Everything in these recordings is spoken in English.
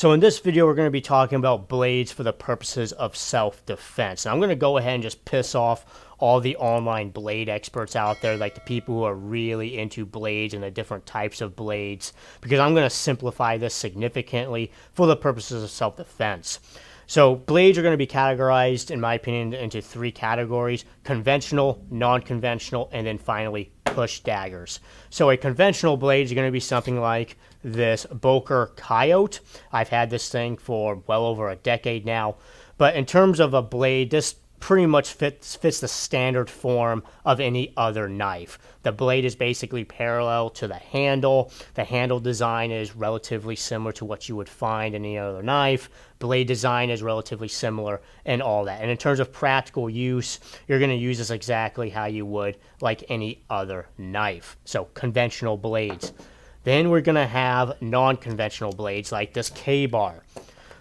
So in this video, we're going to be talking about blades for the purposes of self-defense. Now I'm going to go ahead and just piss off all the online blade experts out there, like the people who are really into blades and the different types of blades, because I'm going to simplify this significantly for the purposes of self-defense. So blades are going to be categorized, in my opinion, into three categories: conventional, non-conventional, and then finally push daggers. So a conventional blade is going to be something like this Boker Coyote. I've had this thing for well over a decade now. But in terms of a blade, this pretty much fits the standard form of any other knife. The blade is basically parallel to the handle. The handle design is relatively similar to what you would find in any other knife. Blade design is relatively similar and all that. And in terms of practical use, you're going to use this exactly how you would like any other knife. So conventional blades. Then we're going to have non-conventional blades like this K-bar.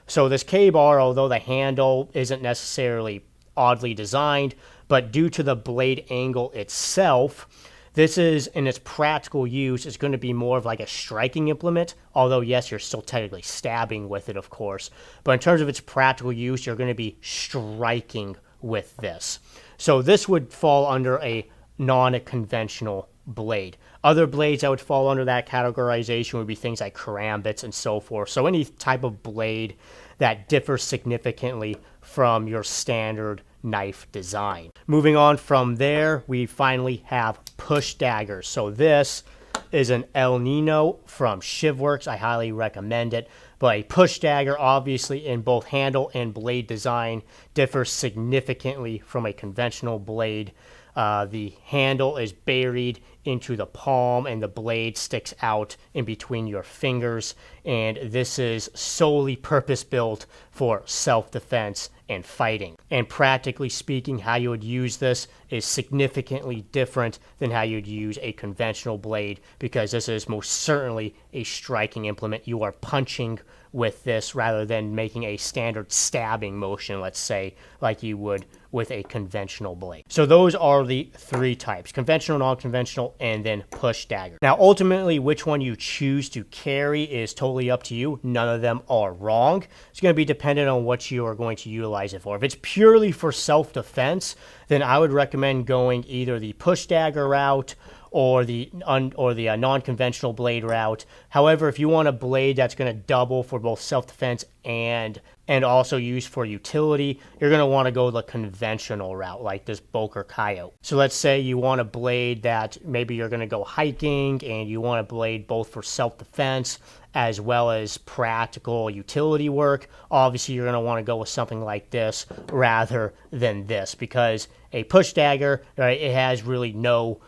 So this K-bar, although the handle isn't necessarily oddly designed, but due to the blade angle itself, this is, in its practical use, is going to be more of like a striking implement, although yes, you're still technically stabbing with it, of course. But in terms of its practical use, you're going to be striking with this. So this would fall under a non-conventional blade. Other blades that would fall under that categorization would be things like karambits and so forth. So any type of blade that differs significantly from your standard knife design. Moving on from there, we finally have push daggers. So this is an El Nino from Shivworks. I highly recommend it. But a push dagger, obviously, in both handle and blade design, differs significantly from a conventional blade. The handle is buried into the palm and the blade sticks out in between your fingers, and this is solely purpose-built for self-defense and fighting. And practically speaking, how you would use this is significantly different than how you'd use a conventional blade, because this is most certainly a striking implement. You are punching with this rather than making a standard stabbing motion, let's say, like you would with a conventional blade. So those are the three types: conventional, non-conventional, and then push dagger. Now, ultimately, which one you choose to carry is totally up to you. None of them are wrong. It's going to be dependent on what you are going to utilize it for. If it's purely for self-defense, then I would recommend going either the push dagger route or the non-conventional blade route. However, if you want a blade that's going to double for both self-defense and also used for utility, you're going to want to go the conventional route, like this Boker Coyote. So let's say you want a blade that maybe you're going to go hiking, and you want a blade both for self-defense as well as practical utility work. Obviously, you're going to want to go with something like this rather than this, because a push dagger, right, it has really no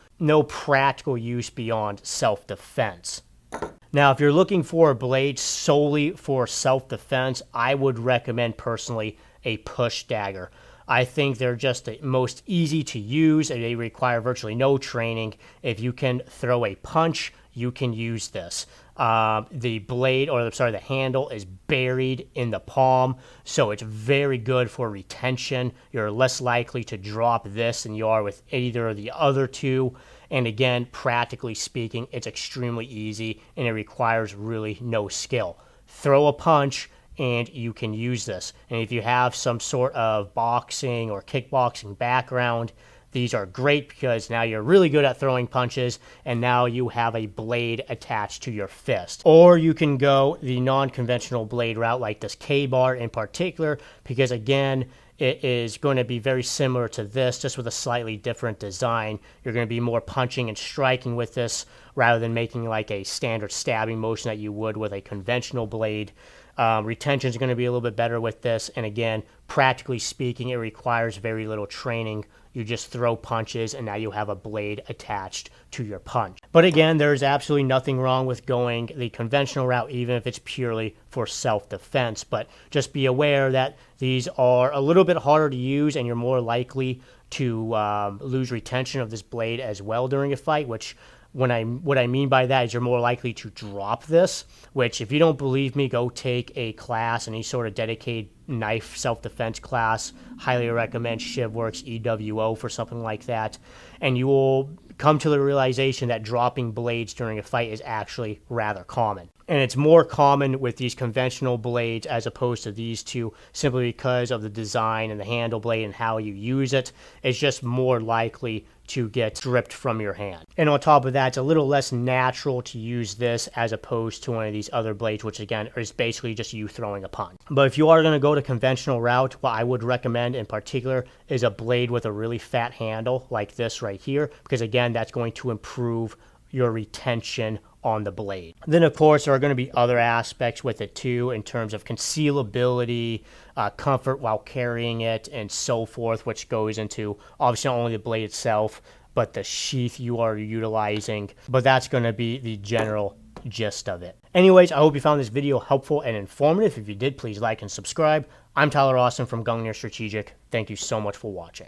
practical use beyond self-defense. Now, if you're looking for a blade solely for self-defense, I would recommend personally a push dagger. I think they're just the most easy to use, and they require virtually no training. If you can throw a punch, you can use this. The handle is buried in the palm, so it's very good for retention. You're less likely to drop this than you are with either of the other two. And again, practically speaking, it's extremely easy and it requires really no skill. Throw a punch and you can use this. And if you have some sort of boxing or kickboxing background, these are great, because now you're really good at throwing punches, and now you have a blade attached to your fist. Or you can go the non-conventional blade route, like this K-bar in particular, because again, it is going to be very similar to this, just with a slightly different design. You're going to be more punching and striking with this rather than making like a standard stabbing motion that you would with a conventional blade. Retention is going to be a little bit better with this, and again, practically speaking, it requires very little training. You just throw punches, and now you have a blade attached to your punch. But again, there's absolutely nothing wrong with going the conventional route, even if it's purely for self-defense. But just be aware that these are a little bit harder to use, and you're more likely to lose retention of this blade as well during a fight, which what I mean by that is you're more likely to drop this, which, if you don't believe me, go take a class, any sort of dedicated knife self-defense class. Highly recommend Shivworks EWO for something like that, and you will come to the realization that dropping blades during a fight is actually rather common. And it's more common with these conventional blades as opposed to these two, simply because of the design and the handle blade and how you use it. It's just more likely to get stripped from your hand. And on top of that, it's a little less natural to use this as opposed to one of these other blades, which again is basically just you throwing a punch. But if you are going to go the conventional route, what I would recommend in particular is a blade with a really fat handle like this right here, because again, that's going to improve your retention on the blade. Then of course there are going to be other aspects with it too, in terms of concealability, comfort while carrying it, and so forth, which goes into obviously not only the blade itself but the sheath you are utilizing. But that's going to be the general gist of it. Anyways, I hope you found this video helpful and informative. If you did, please like and subscribe. I'm Tyler Austin from Gungnir Strategic. Thank you so much for watching.